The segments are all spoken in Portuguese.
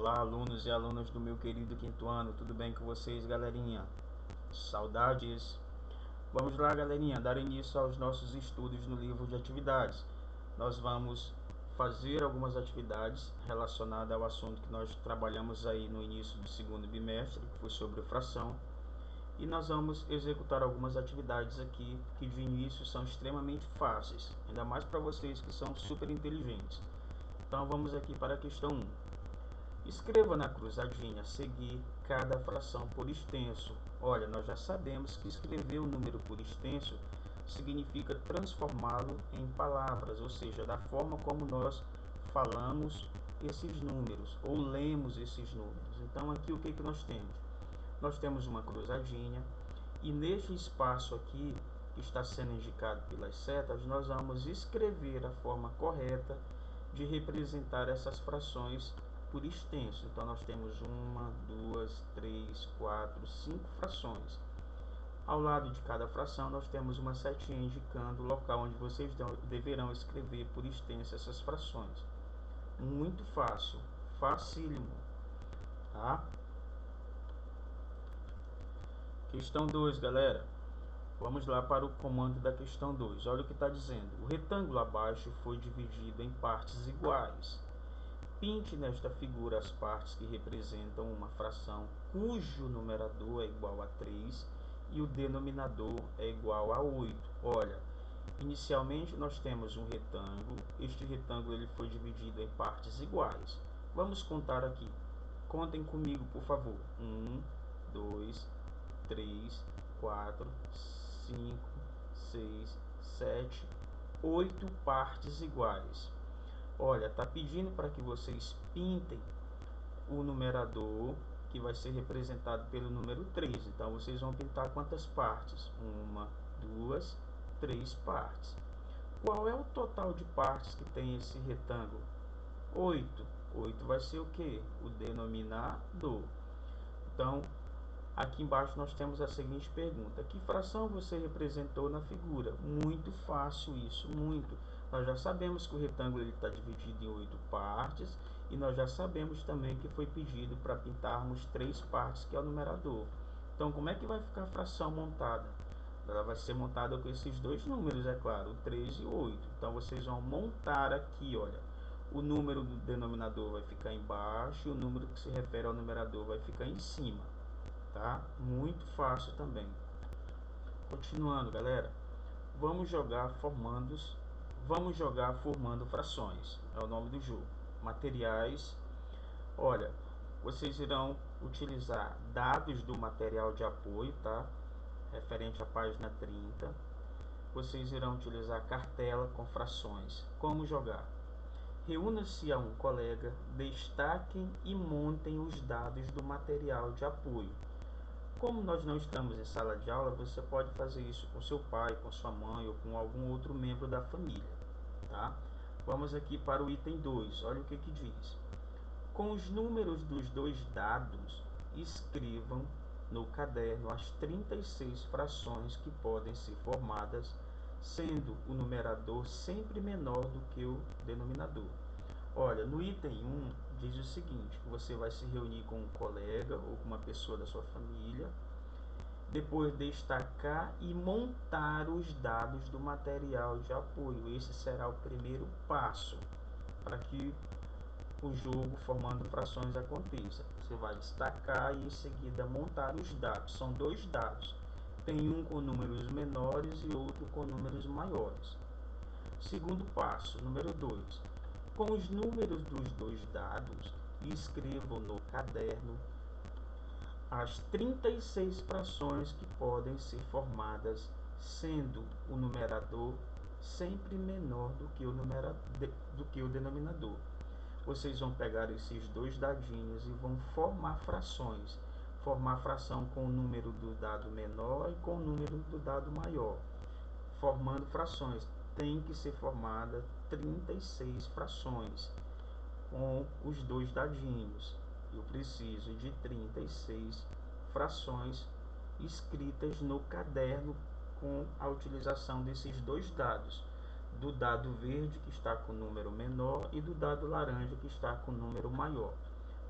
Olá, alunos e alunas do meu querido quinto ano, tudo bem com vocês, galerinha? Saudades! Vamos lá, galerinha, dar início aos nossos estudos no livro de atividades. Nós vamos fazer algumas atividades relacionadas ao assunto que nós trabalhamos aí no início do segundo bimestre, que foi sobre fração. E nós vamos executar algumas atividades aqui que de início são extremamente fáceis, ainda mais para vocês que são super inteligentes. Então vamos aqui para a questão 1. Escreva na cruzadinha a seguir cada fração por extenso. Olha, nós já sabemos que escrever o número por extenso significa transformá-lo em palavras, ou seja, da forma como nós falamos esses números ou lemos esses números. Então aqui o que nós temos? Nós temos uma cruzadinha e neste espaço aqui que está sendo indicado pelas setas, nós vamos escrever a forma correta de representar essas frações por extenso. Então nós temos 1, 2, 3, 4, 5 frações. Ao lado de cada fração nós temos uma setinha indicando o local onde vocês deverão escrever por extenso essas frações. Muito fácil, facílimo, tá? Questão 2, galera. Vamos lá para o comando da questão 2. Olha o que está dizendo. O retângulo abaixo foi dividido em partes iguais. Pinte nesta figura as partes que representam uma fração cujo numerador é igual a 3 e o denominador é igual a 8. Olha, inicialmente nós temos um retângulo. Este retângulo ele foi dividido em partes iguais. Vamos contar aqui. Contem comigo, por favor. 1, 2, 3, 4, 5, 6, 7, 8 partes iguais. Olha, está pedindo para que vocês pintem o numerador, que vai ser representado pelo número 3. Então, vocês vão pintar quantas partes? 1, 2, 3 partes. Qual é o total de partes que tem esse retângulo? 8. 8 vai ser o quê? O denominador. Então, aqui embaixo nós temos a seguinte pergunta. Que fração você representou na figura? Muito fácil isso, muito. Nós já sabemos que o retângulo está dividido em 8 partes. E nós já sabemos também que foi pedido para pintarmos 3 partes, que é o numerador. Então, como é que vai ficar a fração montada? Ela vai ser montada com esses dois números, é claro, o 3 e o 8. Então, vocês vão montar aqui, olha. O número do denominador vai ficar embaixo e o número que se refere ao numerador vai ficar em cima. Tá? Muito fácil também. Continuando, galera. Vamos jogar formando frações. É o nome do jogo. Materiais. Olha, vocês irão utilizar dados do material de apoio, tá? Referente à página 30. Vocês irão utilizar cartela com frações. Como jogar? Reúna-se a um colega, destaquem e montem os dados do material de apoio. Como nós não estamos em sala de aula, você pode fazer isso com seu pai, com sua mãe ou com algum outro membro da família, tá? Vamos aqui para o item 2, olha o que diz. Com os números dos dois dados, escrevam no caderno as 36 frações que podem ser formadas, sendo o numerador sempre menor do que o denominador. Olha, no item 1 diz o seguinte, que você vai se reunir com um colega ou com uma pessoa da sua família, depois destacar e montar os dados do material de apoio. Esse será o primeiro passo para que o jogo formando frações aconteça. Você vai destacar e em seguida montar os dados. São dois dados. Tem um com números menores e outro com números maiores. Segundo passo, número 2. Com os números dos dois dados, escrevam no caderno as 36 frações que podem ser formadas, sendo o numerador sempre menor do que o denominador. Vocês vão pegar esses dois dadinhos e vão formar frações. Formar fração com o número do dado menor e com o número do dado maior. Formando frações. Tem que ser formada 36 frações com os dois dadinhos. Eu preciso de 36 frações escritas no caderno com a utilização desses dois dados. Do dado verde, que está com o número menor, e do dado laranja, que está com o número maior.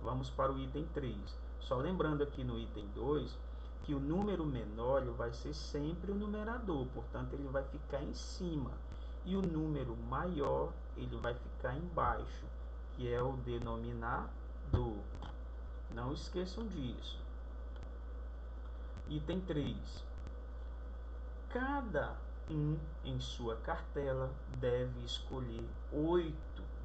Vamos para o item 3. Só lembrando aqui no item 2 que o número menor ele vai ser sempre o numerador, portanto ele vai ficar em cima. E o número maior ele vai ficar embaixo, que é o denominador. Não esqueçam disso. Item 3. Cada um em sua cartela deve escolher 8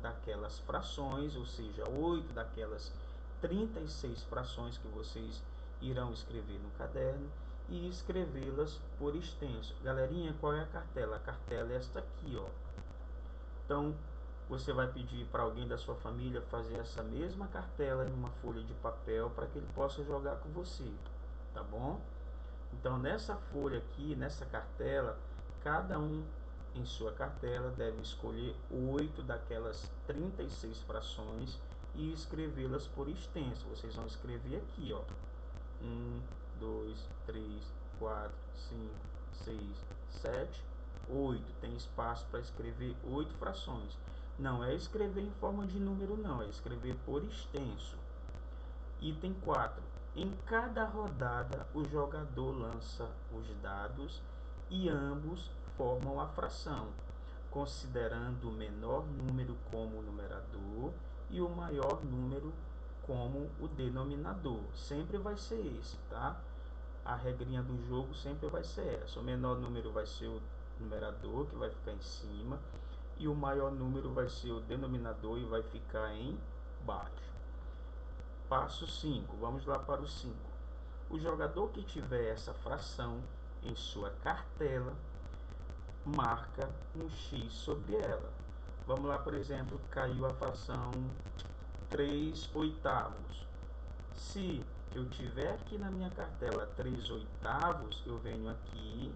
daquelas frações, ou seja, 8 daquelas 36 frações que vocês irão escrever no caderno e escrevê-las por extenso. Galerinha, qual é a cartela? A cartela é esta aqui, ó. Então, você vai pedir para alguém da sua família fazer essa mesma cartela em uma folha de papel para que ele possa jogar com você, tá bom? Então, nessa folha aqui, nessa cartela, cada um em sua cartela deve escolher 8 daquelas 36 frações e escrevê-las por extenso. Vocês vão escrever aqui, ó. 1, 2, 3, 4, 5, 6, 7, 8. Tem espaço para escrever 8 frações. Não é escrever em forma de número, não. É escrever por extenso. Item 4. Em cada rodada, o jogador lança os dados e ambos formam a fração, considerando o menor número como o numerador e o maior número como o denominador. Sempre vai ser esse, tá? A regrinha do jogo sempre vai ser essa. O menor número vai ser o numerador, que vai ficar em cima, e o maior número vai ser o denominador e vai ficar embaixo. Passo 5, vamos lá para o 5. O jogador que tiver essa fração em sua cartela, marca um X sobre ela. Vamos lá, por exemplo, caiu a fração 3/8. Se eu tiver aqui na minha cartela 3/8, eu venho aqui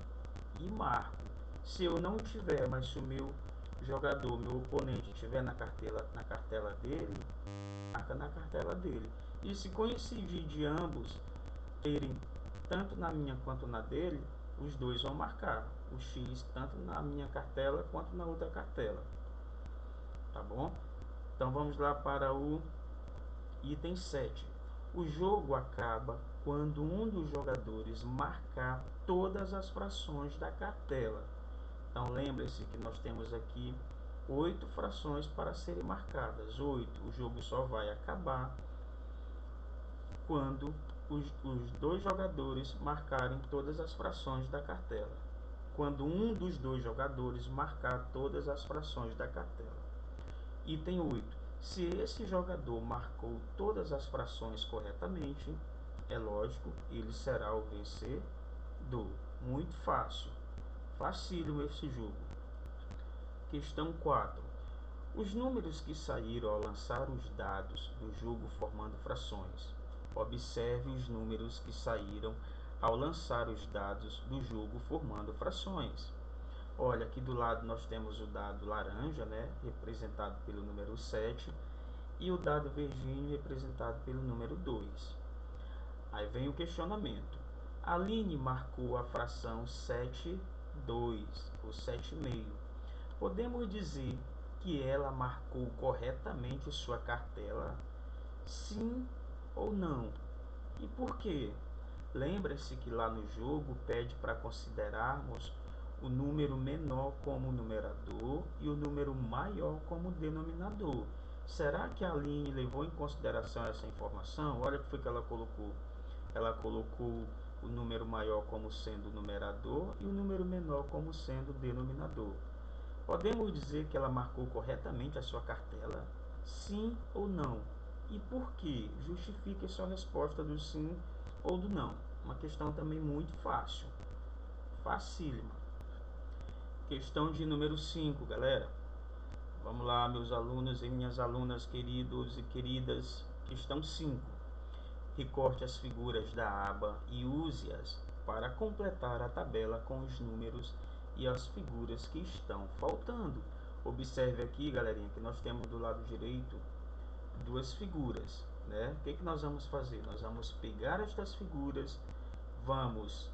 e marco. Se eu não tiver, mas se o meu jogador, meu oponente, tiver na cartela dele, marca na cartela dele. E se coincidir de ambos terem tanto na minha quanto na dele, os dois vão marcar o X tanto na minha cartela quanto na outra cartela. Tá bom? Então vamos lá para o item 7. O jogo acaba quando um dos jogadores marcar todas as frações da cartela. Então lembre-se que nós temos aqui 8 frações para serem marcadas. 8. O jogo só vai acabar quando os dois jogadores marcarem todas as frações da cartela. Quando um dos dois jogadores marcar todas as frações da cartela. Item 8. Se esse jogador marcou todas as frações corretamente, é lógico, ele será o vencedor. Muito fácil. Facílimo esse jogo. Questão 4. Os números que saíram ao lançar os dados do jogo formando frações. Observe os números que saíram ao lançar os dados do jogo formando frações. Olha, aqui do lado nós temos o dado laranja, né, representado pelo número 7, e o dado verdinho representado pelo número 2. Aí vem o questionamento. Aline marcou a fração 7/2, ou 7/2. Podemos dizer que ela marcou corretamente sua cartela? Sim ou não? E por quê? Lembre-se que lá no jogo pede para considerarmos o número menor como numerador e o número maior como denominador. Será que a Aline levou em consideração essa informação? Olha o que foi que ela colocou. Ela colocou o número maior como sendo o numerador e o número menor como sendo o denominador. Podemos dizer que ela marcou corretamente a sua cartela? Sim ou não? E por quê? Justifique a sua resposta do sim ou do não. Uma questão também muito fácil. Facílima. Questão de número 5, galera. Vamos lá, meus alunos e minhas alunas, queridos e queridas. Questão 5. Recorte as figuras da aba e use-as para completar a tabela com os números e as figuras que estão faltando. Observe aqui, galerinha, que nós temos do lado direito duas figuras, né? O que nós vamos fazer? Nós vamos pegar estas figuras, vamos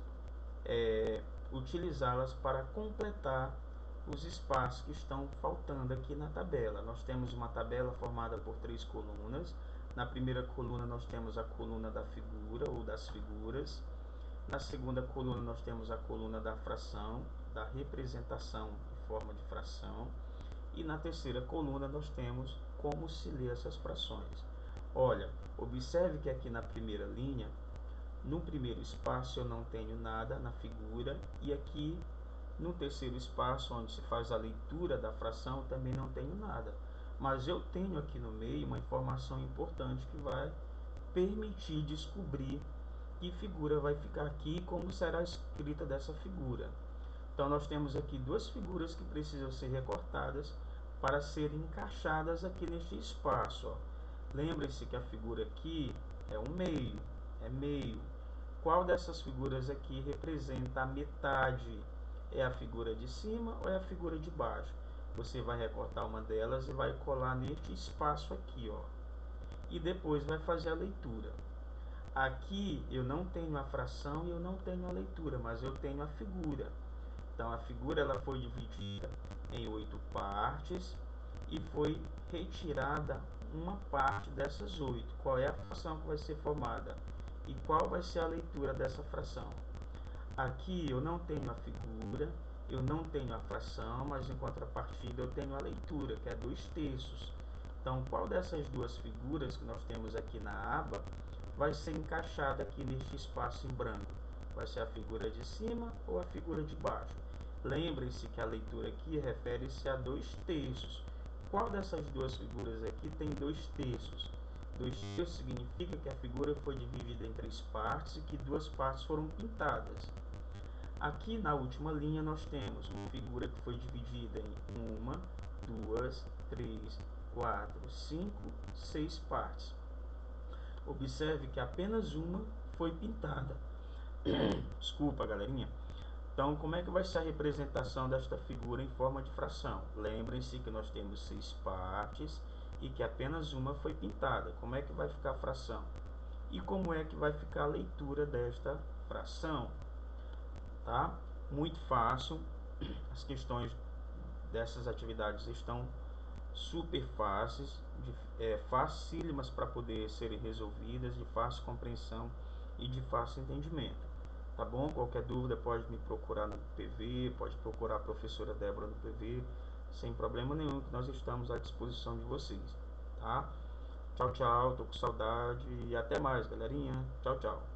utilizá-las para completar os espaços que estão faltando aqui na tabela. Nós temos uma tabela formada por 3 colunas, Na primeira coluna nós temos a coluna da figura ou das figuras. Na segunda coluna nós temos a coluna da fração, da representação em forma de fração. E na terceira coluna nós temos como se lê essas frações. Olha, observe que aqui na primeira linha, no primeiro espaço eu não tenho nada na figura, e aqui no terceiro espaço, onde se faz a leitura da fração, eu também não tenho nada. Mas eu tenho aqui no meio uma informação importante que vai permitir descobrir que figura vai ficar aqui e como será escrita dessa figura. Então nós temos aqui duas figuras que precisam ser recortadas para serem encaixadas aqui neste espaço. Lembre-se que a figura aqui é um meio, é meio. Qual dessas figuras aqui representa a metade? É a figura de cima ou é a figura de baixo? Você vai recortar uma delas e vai colar neste espaço aqui, ó. E depois vai fazer a leitura. Aqui eu não tenho a fração e eu não tenho a leitura, mas eu tenho a figura. Então a figura ela foi dividida em 8 partes e foi retirada uma parte dessas 8. Qual é a fração que vai ser formada? E qual vai ser a leitura dessa fração? Aqui eu não tenho a figura, eu não tenho a fração, mas em contrapartida eu tenho a leitura, que é 2/3. Então, qual dessas duas figuras que nós temos aqui na aba vai ser encaixada aqui neste espaço em branco? Vai ser a figura de cima ou a figura de baixo? Lembre-se que a leitura aqui refere-se a 2/3. Qual dessas duas figuras aqui tem 2/3? 2/3 significa que a figura foi dividida em 3 partes e que 2 partes foram pintadas. Aqui na última linha nós temos uma figura que foi dividida em 1, 2, 3, 4, 5, 6 partes. Observe que apenas uma foi pintada. Desculpa, galerinha. Então, como é que vai ser a representação desta figura em forma de fração? Lembrem-se que nós temos 6 partes e que apenas uma foi pintada. Como é que vai ficar a fração? E como é que vai ficar a leitura desta fração? Tá? Muito fácil. As questões dessas atividades estão super fáceis, facílimas para poder serem resolvidas, de fácil compreensão e de fácil entendimento. Tá bom? Qualquer dúvida pode me procurar no PV, pode procurar a professora Débora no PV, sem problema nenhum, que nós estamos à disposição de vocês. Tá? Tchau, tchau, tô com saudade e até mais, galerinha. Tchau, tchau.